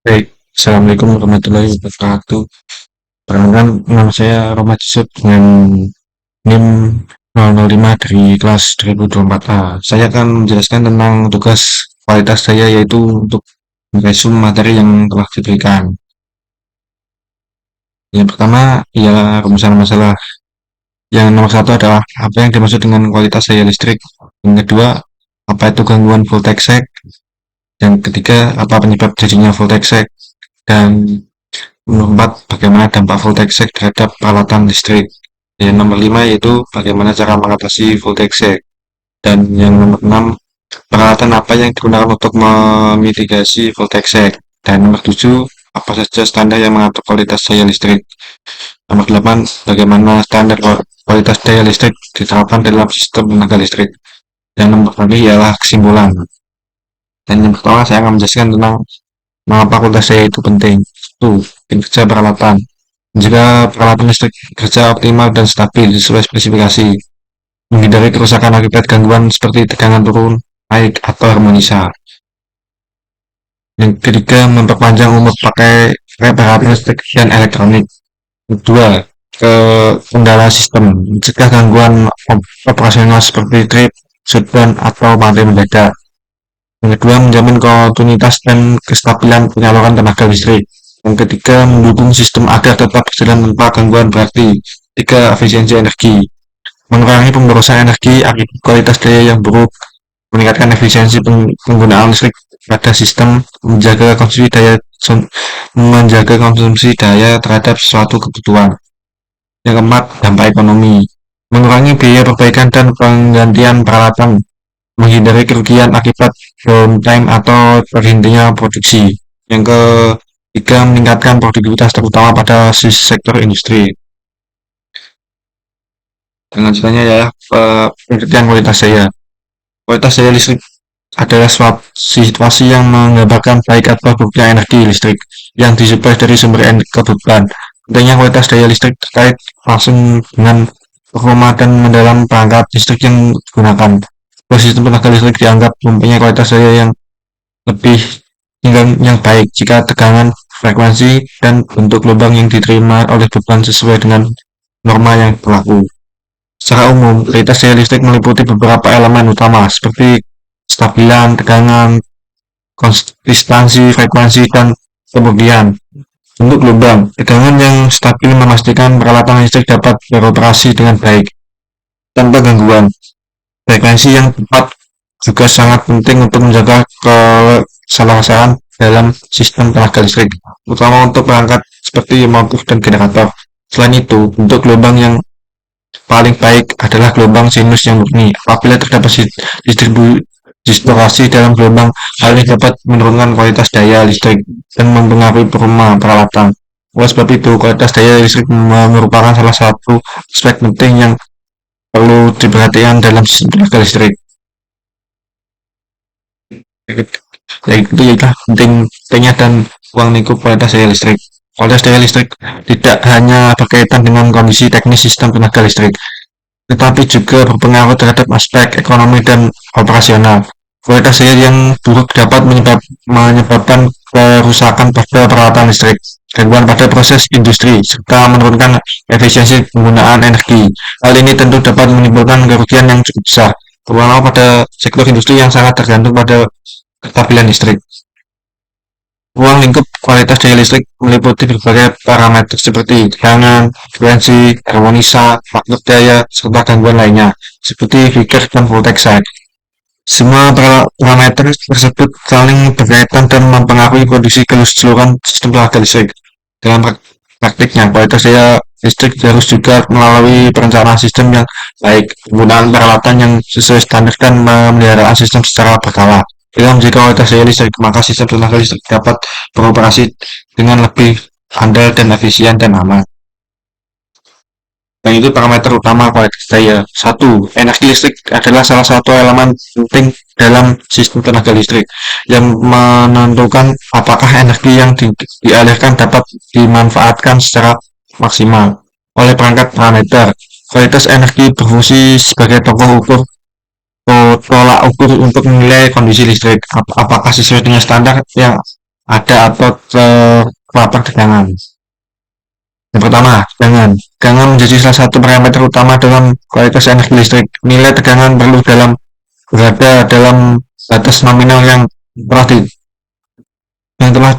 Baik, Assalamualaikum warahmatullahi wabarakatuh. Perkenalkan, nama saya Roma Yusuf dengan NIM 005 dari kelas 2024A. Saya akan menjelaskan tentang tugas kualitas saya, yaitu untuk meresum materi yang telah diberikan. Yang pertama ialah rumusan masalah. Yang nomor satu adalah apa yang dimaksud dengan kualitas daya listrik. Yang kedua, apa itu gangguan voltasek. Yang ketiga, apa penyebab jadinya voltasek. Dan nomor 4, bagaimana dampak voltasek terhadap peralatan listrik. Yang nomor 5 yaitu bagaimana cara mengatasi voltasek. Dan yang nomor 6, peralatan apa yang digunakan untuk memitigasi voltasek. Dan nomor 7, apa saja standar yang mengatur kualitas daya listrik. Nomor 8, bagaimana standar kualitas daya listrik diterapkan dalam sistem tenaga listrik. Dan nomor 9 ialah kesimpulan. Dan yang pertama saya akan menjelaskan tentang mengapa kualitas daya itu penting. Itu kinerja peralatan. Jika peralatan listrik kerja optimal dan stabil sesuai spesifikasi, menghindari kerusakan akibat gangguan seperti tegangan turun, naik, atau harmonisa. Yang ketiga, memperpanjang umur pakai peralatan listrik dan elektronik. Kedua, ke kendala sistem, mencegah gangguan operasional seperti trip, shutdown, atau mati mendadak. Yang kedua, menjamin kontinuitas dan kestabilan penyaluran tenaga listrik. Yang ketiga, mendukung sistem agar tetap berjalan tanpa gangguan berarti. Tiga, efisiensi energi. Mengurangi pemborosan energi akibat kualitas daya yang buruk, meningkatkan efisiensi penggunaan listrik pada sistem, menjaga konsumsi daya terhadap suatu kebutuhan. Yang keempat, dampak ekonomi. Mengurangi biaya perbaikan dan penggantian peralatan, menghindari kerugian akibat downtime atau terhentinya produksi. Yang ketiga, meningkatkan produktivitas terutama pada sektor industri. Dengan selanjutnya ya, pengertian kualitas daya. Kualitas daya listrik adalah suatu situasi yang menggambarkan baik atau buruknya energi listrik yang disuplai dari sumber kebutuhan. Pentingnya kualitas daya listrik terkait langsung dengan performa dan mendalam perangkat listrik yang digunakan. Sistem tenaga listrik dianggap mempunyai kualitas daya yang lebih yang baik jika tegangan, frekuensi, dan bentuk lubang yang diterima oleh beban sesuai dengan norma yang berlaku. Secara umum, kualitas daya listrik meliputi beberapa elemen utama seperti kestabilan, tegangan, konsistensi, frekuensi, dan kemudian bentuk lubang. Tegangan yang stabil memastikan peralatan listrik dapat beroperasi dengan baik tanpa gangguan. Frekuensi yang tepat juga sangat penting untuk menjaga keselarasan dalam sistem tenaga listrik, terutama untuk perangkat seperti motor dan generator. Selain itu, bentuk gelombang yang paling baik adalah gelombang sinus yang murni. Apabila terdapat distorsi dalam gelombang, hal ini dapat menurunkan kualitas daya listrik dan mempengaruhi performa peralatan. Oleh sebab itu, kualitas daya listrik merupakan salah satu aspek penting yang perlu diperhatikan dalam sistem tenaga listrik. Yaitu pentingnya dan ruang lingkup kualitas daya listrik. Kualitas daya listrik tidak hanya berkaitan dengan kondisi teknis sistem tenaga listrik, tetapi juga berpengaruh terhadap aspek ekonomi dan operasional. Kualitas daya yang buruk dapat menyebabkan kerusakan pada peralatan listrik, gangguan pada proses industri, serta menurunkan efisiensi penggunaan energi. Hal ini tentu dapat menimbulkan kerugian yang cukup besar, terutama pada sektor industri yang sangat tergantung pada kestabilan listrik. Ruang lingkup kualitas daya listrik meliputi berbagai parameter seperti tegangan, frekuensi, harmonisa, faktor daya, serta gangguan lainnya, seperti Vickers dan voltasek. Semua parameter tersebut saling berkaitan dan mempengaruhi kondisi keseluruhan sistem tenaga listrik. Dalam praktiknya, kualitas daya listrik harus juga melalui perencanaan sistem yang baik, penggunaan peralatan yang sesuai standar, dan pemeliharaan sistem secara berkala. Dengan menjaga kualitas daya listrik, maka sistem tenaga listrik dapat beroperasi dengan lebih andal dan efisien dan aman. Dan itu parameter utama kualitas daya. 1. Energi listrik adalah salah satu elemen penting dalam sistem tenaga listrik yang menentukan apakah energi yang dialirkan dapat dimanfaatkan secara maksimal. Oleh perangkat parameter, kualitas energi berfungsi sebagai tolak ukur untuk menilai kondisi listrik, apakah sesuai dengan standar yang ada atau terpapar tegangan. Yang pertama, tegangan. Tegangan menjadi salah satu parameter utama dalam kualitas energi listrik. Nilai tegangan perlu berada dalam batas nominal telah di, yang telah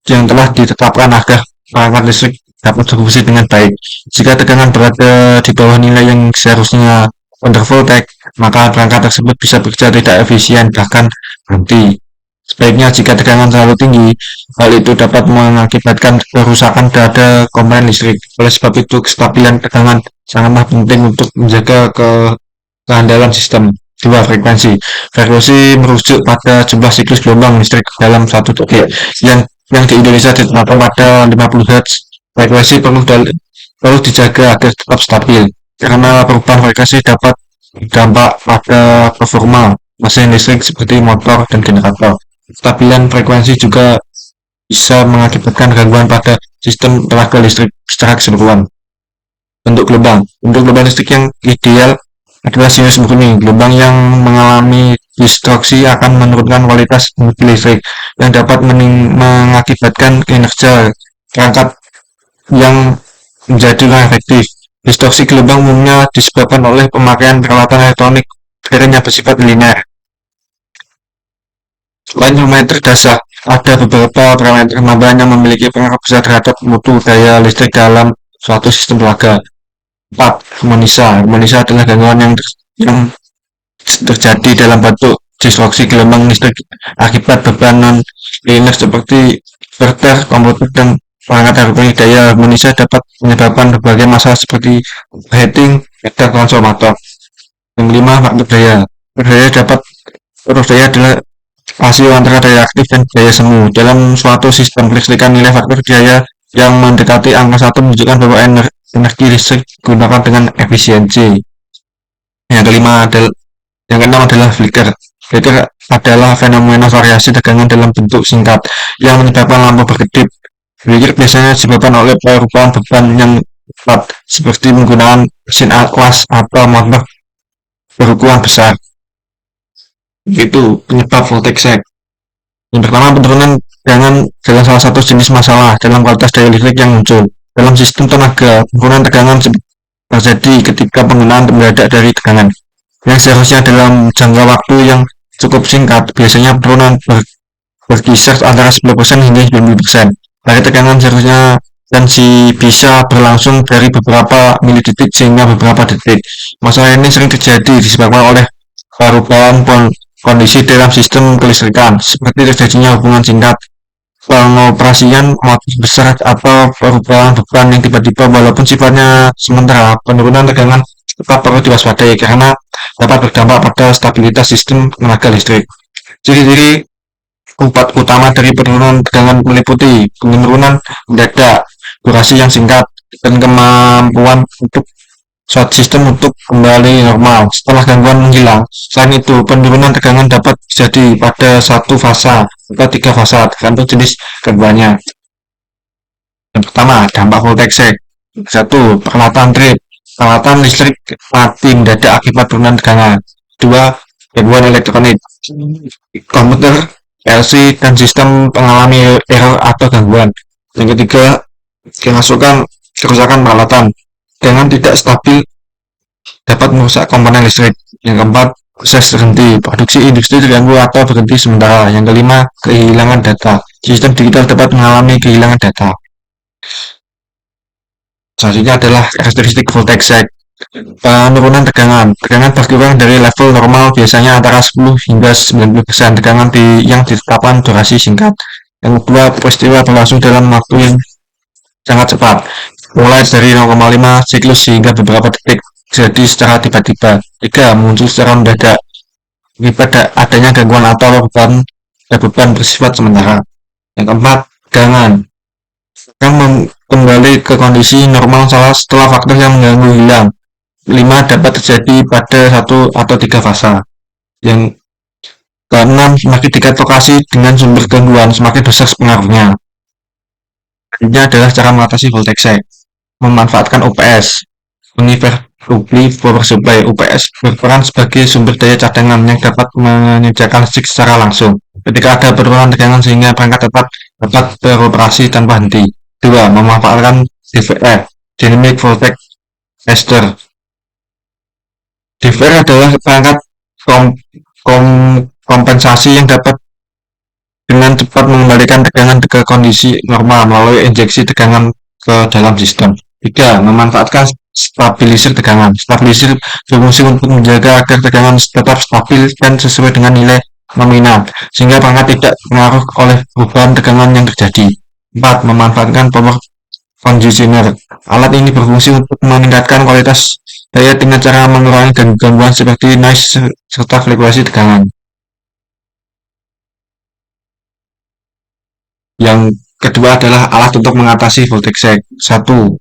yang telah ditetapkan agar perangkat listrik dapat berfungsi dengan baik. Jika tegangan berada di bawah nilai yang seharusnya under voltage, maka perangkat tersebut bisa bekerja tidak efisien bahkan berhenti. Sebaliknya jika tegangan terlalu tinggi, hal itu dapat mengakibatkan kerusakan pada komponen listrik. Oleh sebab itu, kestabilan tegangan sangatlah penting untuk menjaga keandalan sistem. Dua, frekuensi. Frekuensi merujuk pada jumlah siklus gelombang listrik dalam satu detik yang di Indonesia ditetapkan pada 50 Hz. Frekuensi perlu dijaga agar tetap stabil karena perubahan frekuensi dapat berdampak pada performa mesin listrik seperti motor dan generator. Kestabilan frekuensi juga bisa mengakibatkan gangguan pada sistem tenaga listrik secara keseluruhan. Bentuk gelombang listrik yang ideal adalah sinus murni. Gelombang yang mengalami distorsi akan menurunkan kualitas energi listrik yang dapat mengakibatkan kinerja perangkat yang menjadi kurang efektif. Distorsi gelombang umumnya disebabkan oleh pemakaian peralatan elektronik yang bersifat linear. Selain parameter dasar, ada beberapa parameter tambahan yang memiliki pengaruh besar terhadap mutu daya listrik dalam suatu sistem tenaga. 4. Harmonisa. Harmonisa adalah gangguan yang terjadi dalam bentuk distorsi gelombang listrik akibat beban non-linear seperti inverter, komputer, dan perangkat elektronik. Daya harmonisa dapat menyebabkan berbagai masalah seperti overheating dan transformator. Yang 5. Faktor daya. Faktor daya adalah rasio antara daya aktif dan daya semu. Dalam suatu sistem kelistrikan, nilai faktor daya yang mendekati angka 1 menunjukkan bahwa energi listrik digunakan dengan efisiensi. Yang keenam adalah flicker. Flicker adalah fenomena variasi tegangan dalam bentuk singkat yang menyebabkan lampu berkedip. Flicker biasanya disebabkan oleh perubahan beban yang cepat, seperti menggunakan mesin kelas atau motor berukuran besar. Itu penyebab voltage sag. Yang pertama, penurunan tegangan adalah salah satu jenis masalah dalam kualitas daya listrik yang muncul. Dalam sistem tenaga, penurunan tegangan terjadi ketika penggunaan mendadak dari tegangan yang seharusnya dalam jangka waktu yang cukup singkat. Biasanya penurunan berkisar antara 10% hingga 90%. Dari tegangan seharusnya dan bisa berlangsung dari beberapa milidetik hingga beberapa detik. Masalah ini sering terjadi disebabkan oleh perubahan kondisi dalam sistem kelistrikan, seperti terjadinya hubungan singkat, pengoperasian motor besar, atau perubahan beban yang tiba-tiba. Walaupun sifatnya sementara, penurunan tegangan tetap perlu diwaspadai karena dapat berdampak pada stabilitas sistem tenaga listrik. Ciri-ciri utama dari penurunan tegangan meliputi penurunan mendadak, durasi yang singkat, dan kemampuan untuk suatu sistem untuk kembali normal setelah gangguan menghilang. Selain itu, penurunan tegangan dapat terjadi pada satu fasa atau 3 fasa tergantung jenis gangguannya. Yang pertama, dampak voltage sag. 1. Peralatan trip. Peralatan listrik mati mendadak akibat penurunan tegangan. 2. Gangguan elektronik. Komputer, PLC, dan sistem mengalami error atau gangguan. Yang ketiga, kerusakan peralatan. Tegangan tidak stabil dapat merusak komponen listrik. Yang keempat, proses terhenti. Produksi industri terganggu atau berhenti sementara. Yang kelima, kehilangan data. Sistem digital dapat mengalami kehilangan data. Selanjutnya adalah karakteristik voltage sag. Penurunan tegangan. Tegangan berkurang dari level normal biasanya antara 10 hingga 90%. Tegangan yang ditetapkan durasi singkat. Yang kedua, peristiwa berlangsung dalam waktu yang sangat cepat, mulai dari 0,5 siklus hingga beberapa detik, jadi secara tiba-tiba. 3. Muncul secara mendadak akibat adanya gangguan atau beban bersifat sementara. Yang keempat, tegangan akan kembali ke kondisi normal setelah faktor yang mengganggu hilang. 5. Dapat terjadi pada 1 atau 3 fasa. Yang keenam, semakin dekat lokasi dengan sumber gangguan, semakin besar pengaruhnya. Ini adalah cara mengatasi voltage sag. Memanfaatkan UPS, Universally Power Supply. UPS berperan sebagai sumber daya cadangan yang dapat menyediakan listrik secara langsung ketika ada penurunan tegangan sehingga perangkat tetap dapat beroperasi tanpa henti. Dua, memanfaatkan DVR, Dynamic Voltage Tester. DVR adalah perangkat kom, kompensasi yang dapat dengan cepat mengembalikan tegangan ke kondisi normal melalui injeksi tegangan ke dalam sistem. Tiga, memanfaatkan stabilizer tegangan. Stabilizer berfungsi untuk menjaga agar tegangan tetap stabil dan sesuai dengan nilai nominal, sehingga perangkat tidak terpengaruh oleh perubahan tegangan yang terjadi. Empat, memanfaatkan power conditioner. Alat ini berfungsi untuk meningkatkan kualitas daya dengan cara mengurangi gangguan seperti noise serta fluktuasi tegangan. Yang kedua adalah alat untuk mengatasi voltage sag. Satu,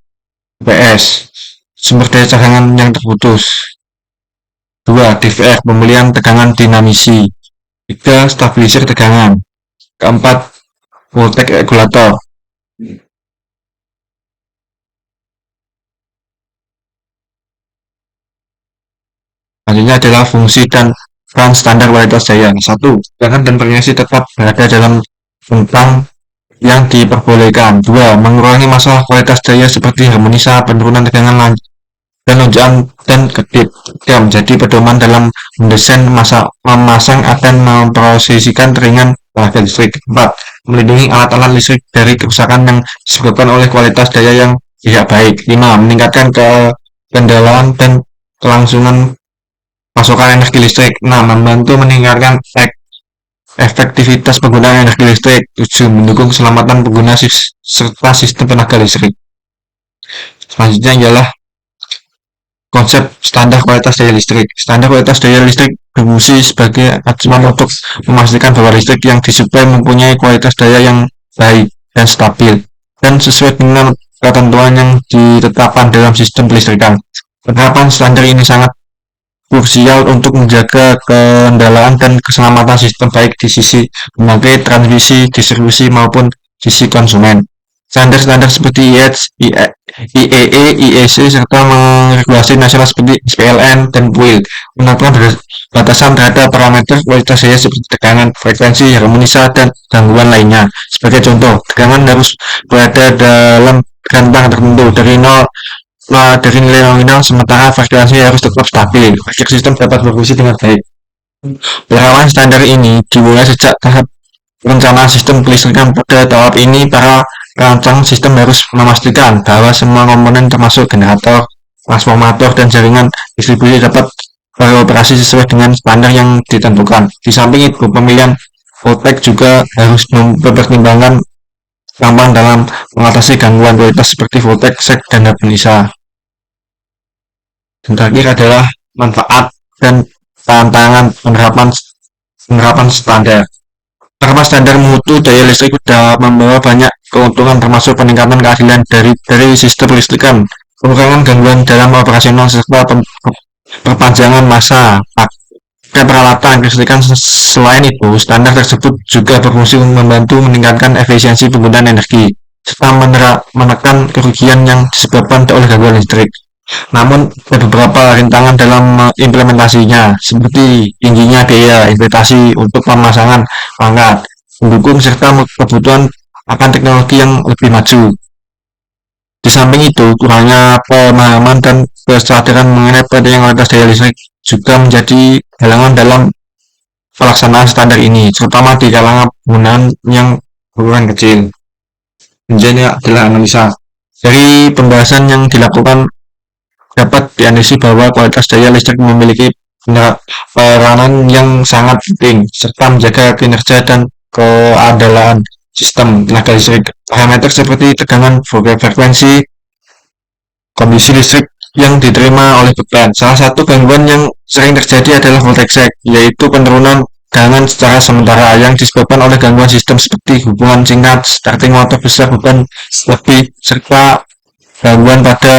UPS, sumber daya cadangan yang terputus. Dua, DVR, pembelian tegangan dinamisi. Tiga, stabilizer tegangan. Keempat, voltage regulator. Selanjutnya adalah fungsi dan peran standar kualitas daya. Satu, tegangan dan frekuensi tetap berada dalam rentang yang diperbolehkan. Dua, mengurangi masalah kualitas daya seperti harmonisa, penurunan tegangan dan lonjakan dan kedip. Tiga, menjadi pedoman dalam mendesain memasang dan memprosesikan jaringan tenaga listrik. Empat, melindungi alat-alat listrik dari kerusakan yang disebabkan oleh kualitas daya yang tidak baik. Lima, meningkatkan kendalian dan kelangsungan pasokan energi listrik. Enam, membantu meningkatkan efektivitas penggunaan energi listrik. 7, mendukung keselamatan pengguna serta sistem tenaga listrik. Selanjutnya ialah konsep standar kualitas daya listrik. Standar kualitas daya listrik berfungsi sebagai acuan untuk memastikan bahwa listrik yang disuplai mempunyai kualitas daya yang baik dan stabil dan sesuai dengan ketentuan yang ditetapkan dalam sistem kelistrikan. Penerapan standar ini sangat krusial untuk menjaga kendalian dan keselamatan sistem baik di sisi pembangkit, transmisi, distribusi maupun sisi konsumen. Standar-standar seperti IEE, IEC serta regulasi nasional seperti PLN dan PUIL menetapkan batasan terhadap parameter kualitas daya seperti tegangan, frekuensi, harmonisa, dan gangguan lainnya. Sebagai contoh, tegangan harus berada dalam rentang tertentu dari nilai nominal, sementara frekuensi harus tetap stabil agar sistem dapat berfungsi dengan baik. Penerapan standar ini dimulai sejak tahap perencanaan sistem kelistrikan. Pada tahap ini, para perancang sistem harus memastikan bahwa semua komponen termasuk generator, transformator, dan jaringan distribusi dapat beroperasi sesuai dengan standar yang ditentukan. Di samping itu, pemilihan voltage juga harus mempertimbangkan kemampuan dalam mengatasi gangguan kualitas seperti voltage sag dan harmonisa. Dan terakhir adalah manfaat dan tantangan penerapan standar. Penerapan standar mutu daya listrik sudah membawa banyak keuntungan termasuk peningkatan keadilan dari sistem kelistrikan, pengurangan gangguan dalam operasional serta perpanjangan masa pakai peralatan kelistrikan. Selain itu, standar tersebut juga berfungsi membantu meningkatkan efisiensi penggunaan energi serta menekan kerugian yang disebabkan oleh gangguan listrik. Namun, ada beberapa rintangan dalam implementasinya, seperti tingginya biaya investasi untuk pemasangan perangkat pendukung serta kebutuhan akan teknologi yang lebih maju. Di samping itu, kurangnya pemahaman dan kesadaran mengenai pentingnya kualitas daya listrik juga menjadi halangan dalam pelaksanaan standar ini, terutama di kalangan penggunaan yang berukuran kecil. Ini adalah analisa. Dari pembahasan yang dilakukan, dapat dianalisis bahwa kualitas daya listrik memiliki peranan yang sangat penting serta menjaga kinerja dan keandalan sistem tenaga listrik. Parameter seperti tegangan, frekuensi, kondisi listrik yang diterima oleh beban. Salah satu gangguan yang sering terjadi adalah voltage sag, yaitu penurunan tegangan secara sementara yang disebabkan oleh gangguan sistem seperti hubungan singkat, starting motor besar, beban lebih, serta gangguan pada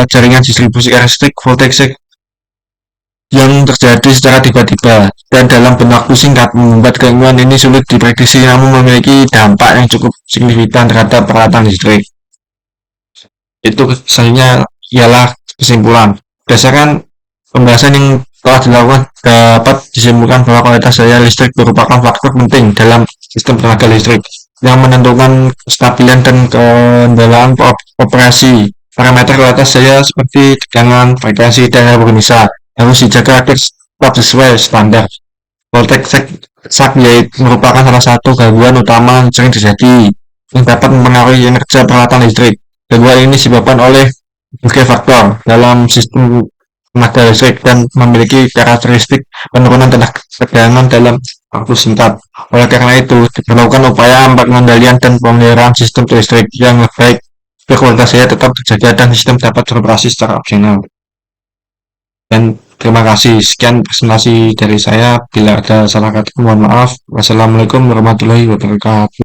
jaringan distribusi listrik. Voltage sag yang terjadi secara tiba-tiba dan dalam waktu singkat membuat gangguan ini sulit diprediksi, namun memiliki dampak yang cukup signifikan terhadap peralatan listrik. Itu selanjutnya ialah kesimpulan. Berdasarkan pembahasan yang telah dilakukan, dapat disimpulkan bahwa kualitas daya listrik merupakan faktor penting dalam sistem tenaga listrik. yang menentukan kestabilan dan kendalian operasi. Parameter kualitas saya seperti tegangan, frekuensi, dan ergonomisa harus dijaga agar tetap sesuai standar. Voltage shock yaitu merupakan salah satu gangguan utama yang sering terjadi yang dapat mempengaruhi kinerja peralatan listrik. Gangguan ini disebabkan oleh berbagai faktor dalam sistem tenaga listrik dan memiliki karakteristik penurunan tegangan dalam waktu singkat. Oleh karena itu, diperlukan upaya pengendalian dan pemeliharaan sistem listrik yang baik agar kualitas saya tetap terjaga dan sistem dapat beroperasi secara optimal. Dan terima kasih. Sekian presentasi dari saya. Bila ada salah kata, mohon maaf. Wassalamualaikum warahmatullahi wabarakatuh.